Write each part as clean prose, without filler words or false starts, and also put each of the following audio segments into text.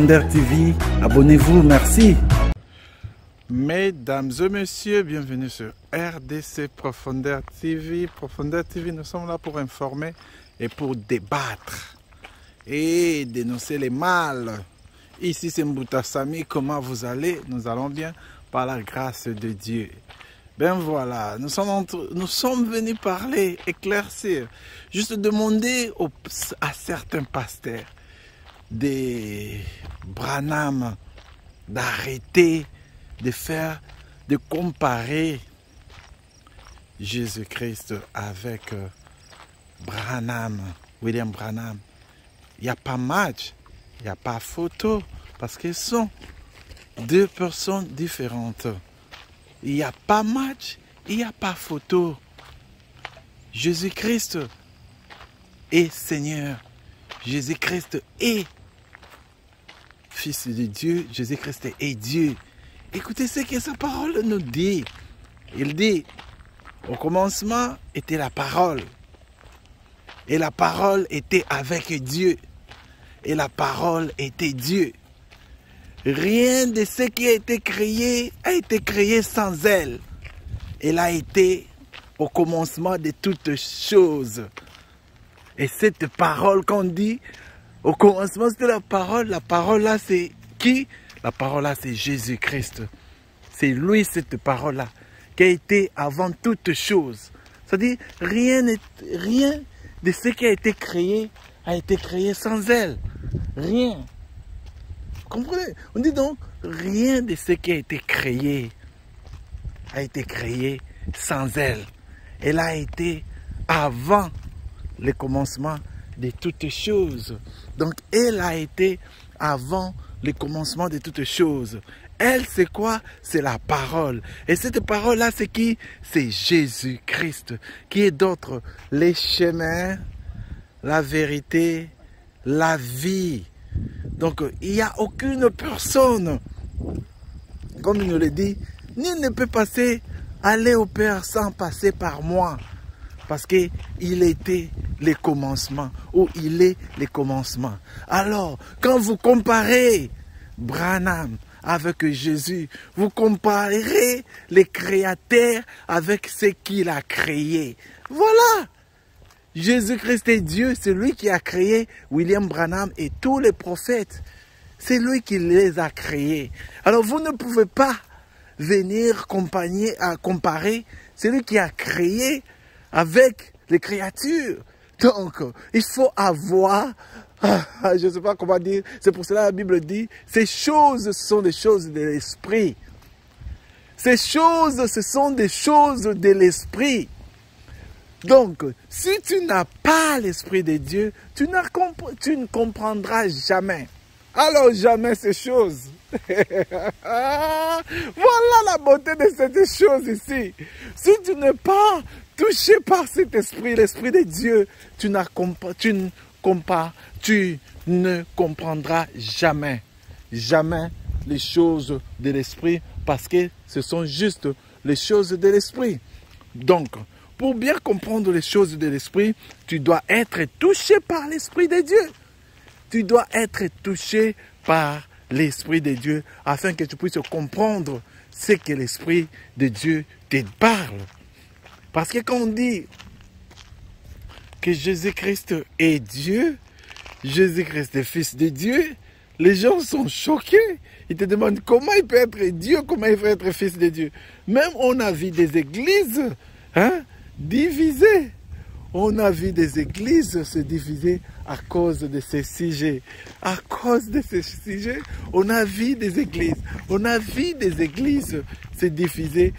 Profondeur TV. Abonnez-vous, merci. Mesdames et messieurs, bienvenue sur RDC Profondeur TV. Profondeur TV, nous sommes là pour informer et pour débattre et dénoncer les mal. Ici, c'est Mbouta Sami. Comment vous allez? Nous allons bien par la grâce de Dieu. Ben voilà, nous sommes venus parler, éclaircir, juste demander à certains pasteurs des Branham d'arrêter de comparer Jésus-Christ avec Branham, William Branham. Il n'y a pas match, il n'y a pas photo, parce qu'ils sont deux personnes différentes. Il n'y a pas match, il n'y a pas photo. Jésus-Christ est Seigneur. Jésus-Christ est Fils de Dieu. Jésus-Christ est Dieu. Écoutez ce que sa parole nous dit. Il dit, au commencement était la parole. Et la parole était avec Dieu. Et la parole était Dieu. Rien de ce qui a été créé sans elle. Elle a été au commencement de toutes choses. Et cette parole qu'on dit, au commencement c'était la parole là c'est qui? La parole là c'est Jésus-Christ. C'est lui cette parole là qui a été avant toutes choses. C'est-à-dire rien de ce qui a été créé sans elle. Rien. Comprenez? On dit donc, rien de ce qui a été créé sans elle. Elle a été avant le commencement de toutes choses. Donc, elle a été avant le commencement de toutes choses. Elle, c'est quoi? C'est la parole. Et cette parole-là, c'est qui? C'est Jésus-Christ. Qui est d'autre? Les chemins, la vérité, la vie. Donc, il n'y a aucune personne, comme il nous le dit, nul ne peut aller au Père sans passer par moi. Parce qu'il était le commencement, ou il est le commencement. Alors, quand vous comparez Branham avec Jésus, vous comparerez les créateurs avec ce qu'il a créé. Voilà! Jésus-Christ est Dieu, c'est lui qui a créé William Branham et tous les prophètes. C'est lui qui les a créés. Alors vous ne pouvez pas venir comparer celui qui a créé avec les créatures. Donc, il faut avoir, je ne sais pas comment dire, c'est pour cela que la Bible dit, ces choses sont des choses de l'esprit. Ces choses, ce sont des choses de l'esprit. Donc, si tu n'as pas l'Esprit de Dieu, tu ne comprendras jamais. Alors, jamais ces choses. Voilà la beauté de cette chose ici. Si tu n'es pas touché par cet esprit, l'Esprit de Dieu, tu ne comprendras jamais. Jamais les choses de l'Esprit, parce que ce sont juste les choses de l'Esprit. Donc, pour bien comprendre les choses de l'Esprit, tu dois être touché par l'Esprit de Dieu. Tu dois être touché par l'Esprit de Dieu afin que tu puisses comprendre ce que l'Esprit de Dieu te parle. Parce que quand on dit que Jésus-Christ est Dieu, Jésus-Christ est Fils de Dieu, les gens sont choqués. Ils te demandent comment il peut être Dieu, comment il peut être Fils de Dieu. Même on a vu des églises divisées. On a vu des églises se diviser à cause de ces sujets. À cause de ces sujets, on a vu des églises. On a vu des églises se diviser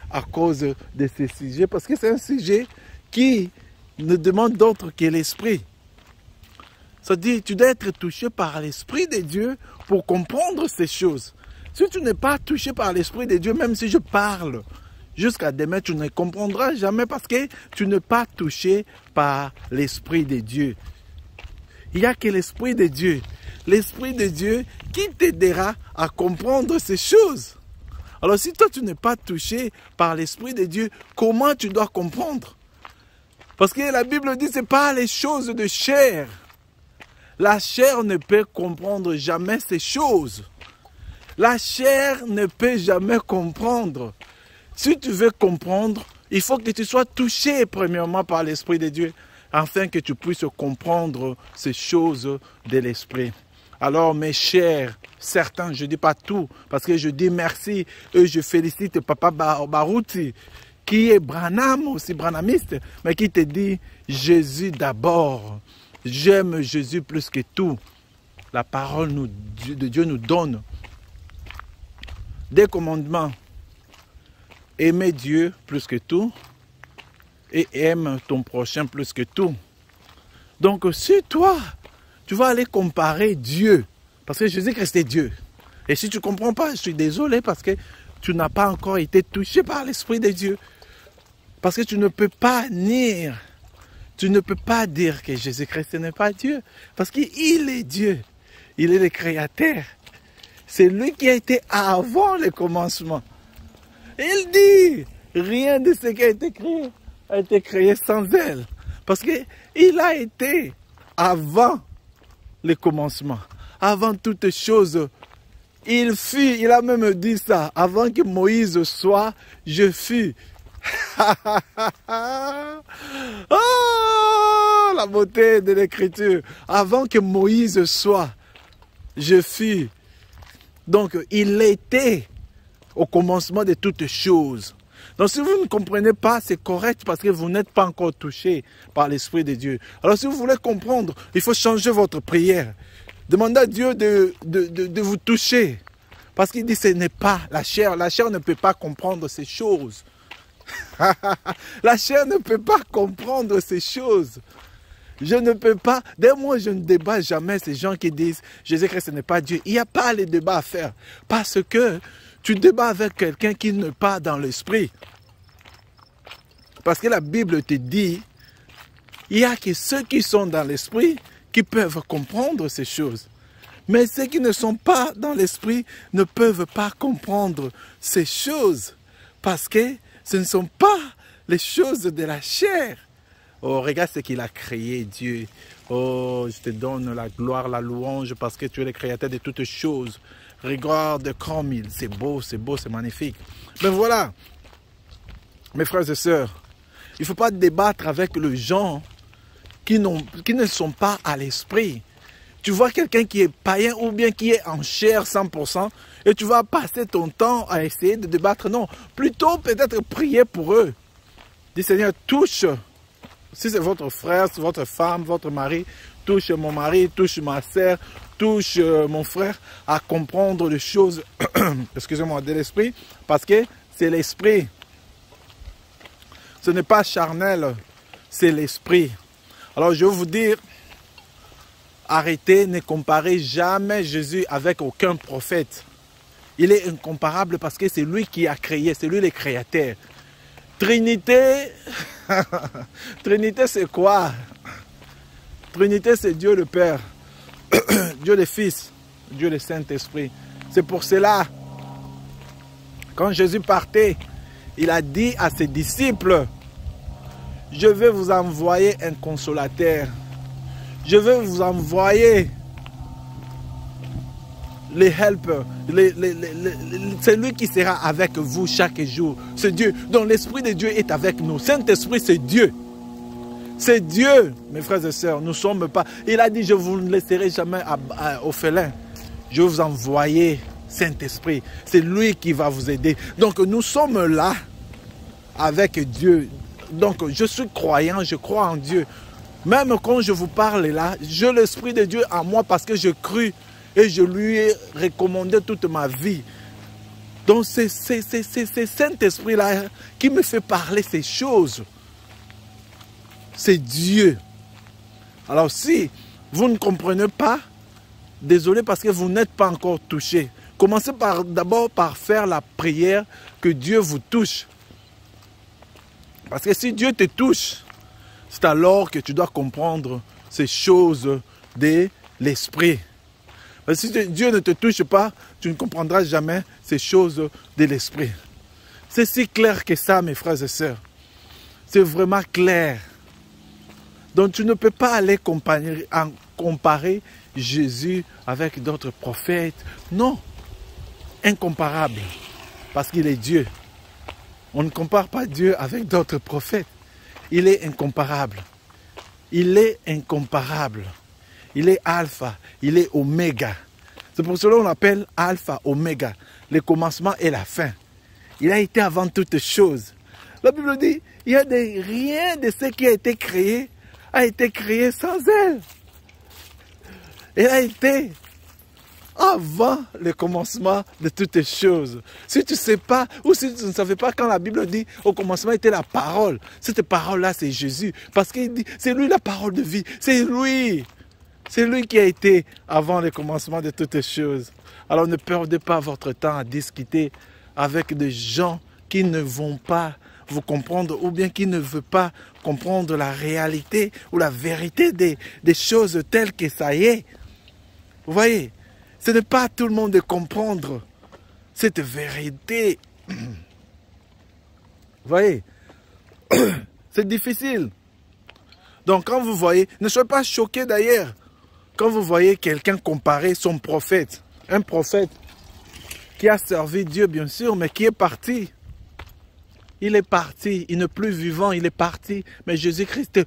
à cause de ces sujets. Parce que c'est un sujet qui ne demande d'autre que l'esprit. C'est-à-dire, tu dois être touché par l'Esprit de Dieu pour comprendre ces choses. Si tu n'es pas touché par l'Esprit de Dieu, même si je parle, jusqu'à demain, tu ne comprendras jamais parce que tu n'es pas touché par l'Esprit de Dieu. Il n'y a que l'Esprit de Dieu. L'Esprit de Dieu qui t'aidera à comprendre ces choses. Alors si toi, tu n'es pas touché par l'Esprit de Dieu, comment tu dois comprendre? Parce que la Bible dit que ce n'est pas les choses de chair. La chair ne peut comprendre jamais ces choses. La chair ne peut jamais comprendre. Si tu veux comprendre, il faut que tu sois touché premièrement par l'Esprit de Dieu, afin que tu puisses comprendre ces choses de l'Esprit. Alors mes chers, certains, je ne dis pas tout, parce que je dis merci et je félicite Papa Barouti, qui est Branham, aussi branhamiste, mais qui te dit Jésus d'abord. J'aime Jésus plus que tout. La parole de Dieu nous donne des commandements. Aimer Dieu plus que tout et aime ton prochain plus que tout. Donc si toi, tu vas aller comparer Dieu, parce que Jésus-Christ est Dieu. Et si tu ne comprends pas, je suis désolé parce que tu n'as pas encore été touché par l'Esprit de Dieu. Parce que tu ne peux pas nier, tu ne peux pas dire que Jésus-Christ n'est pas Dieu. Parce qu'il est Dieu, il est le Créateur. C'est lui qui a été avant le commencement. Il dit, rien de ce qui a été créé sans elle. Parce qu'il a été avant le commencement, avant toute chose. Il fut, il a même dit ça, avant que Moïse soit, je fus. Oh, la beauté de l'écriture. Avant que Moïse soit, je fus. Donc, il était au commencement de toutes choses. Donc, si vous ne comprenez pas, c'est correct parce que vous n'êtes pas encore touché par l'Esprit de Dieu. Alors, si vous voulez comprendre, il faut changer votre prière. Demandez à Dieu de vous toucher. Parce qu'il dit que ce n'est pas la chair. La chair ne peut pas comprendre ces choses. La chair ne peut pas comprendre ces choses. Je ne peux pas. Dès moi, je ne débat jamais ces gens qui disent Jésus-Christ n'est pas Dieu. Il n'y a pas les débats à faire. Parce que tu débats avec quelqu'un qui n'est pas dans l'esprit. Parce que la Bible te dit il n'y a que ceux qui sont dans l'esprit qui peuvent comprendre ces choses. Mais ceux qui ne sont pas dans l'esprit ne peuvent pas comprendre ces choses. Parce que ce ne sont pas les choses de la chair. Oh, regarde ce qu'il a créé, Dieu. Oh, je te donne la gloire, la louange, parce que tu es le créateur de toutes choses. Regarde comme il, c'est beau, c'est magnifique. Mais voilà, mes frères et sœurs, il ne faut pas débattre avec les gens qui ne sont pas à l'esprit. Tu vois quelqu'un qui est païen ou bien qui est en chair 100% et tu vas passer ton temps à essayer de débattre. Non, plutôt peut-être prier pour eux. Dis Seigneur, touche, si c'est votre frère, si votre femme, votre mari, touche mon mari, touche ma sœur, touche mon frère à comprendre les choses, excusez-moi, de l'esprit, parce que c'est l'esprit. Ce n'est pas charnel, c'est l'esprit. Alors je vais vous dire, arrêtez, ne comparez jamais Jésus avec aucun prophète. Il est incomparable parce que c'est lui qui a créé, c'est lui le créateur. Trinité, Trinité c'est quoi? Trinité c'est Dieu le Père, Dieu le Fils, Dieu le Saint-Esprit. C'est pour cela, quand Jésus partait, il a dit à ses disciples, je vais vous envoyer un consolateur. Je vais vous envoyer les helpers. C'est lui qui sera avec vous chaque jour. C'est Dieu. Donc l'Esprit de Dieu est avec nous. Saint-Esprit, c'est Dieu. C'est Dieu, mes frères et sœurs. Nous ne sommes pas... Il a dit, je ne vous laisserai jamais orphelin. Je vais vous envoyer Saint-Esprit. C'est lui qui va vous aider. Donc nous sommes là avec Dieu. Donc je suis croyant, je crois en Dieu. Même quand je vous parle là, j'ai l'Esprit de Dieu en moi parce que je crus et je lui ai recommandé toute ma vie. Donc c'est Saint-Esprit-là qui me fait parler ces choses. C'est Dieu. Alors si vous ne comprenez pas, désolé parce que vous n'êtes pas encore touché. Commencez d'abord par faire la prière que Dieu vous touche. Parce que si Dieu te touche, c'est alors que tu dois comprendre ces choses de l'esprit. Si Dieu ne te touche pas, tu ne comprendras jamais ces choses de l'esprit. C'est si clair que ça, mes frères et sœurs. C'est vraiment clair. Donc tu ne peux pas aller comparer Jésus avec d'autres prophètes. Non, incomparable, parce qu'il est Dieu. On ne compare pas Dieu avec d'autres prophètes. Il est incomparable. Il est incomparable. Il est alpha, il est oméga. C'est pour cela qu'on l'appelle alpha, oméga, le commencement et la fin. Il a été avant toutes choses. La Bible dit, rien de ce qui a été créé sans elle. Il a été avant le commencement de toutes choses. Si tu ne sais pas, ou si tu ne savais pas quand la Bible dit au commencement était la parole, cette parole-là c'est Jésus. Parce qu'il dit, c'est lui la parole de vie, c'est lui. C'est lui qui a été avant le commencement de toutes choses. Alors ne perdez pas votre temps à discuter avec des gens qui ne vont pas vous comprendre ou bien qui ne veulent pas comprendre la réalité ou la vérité des choses telles que ça y est. Vous voyez, ce n'est pas à tout le monde de comprendre cette vérité. Vous voyez, c'est difficile. Donc quand vous voyez, ne soyez pas choqués d'ailleurs, quand vous voyez quelqu'un comparer son prophète, un prophète qui a servi Dieu bien sûr, mais qui est parti. Il est parti, il n'est plus vivant, il est parti. Mais Jésus-Christ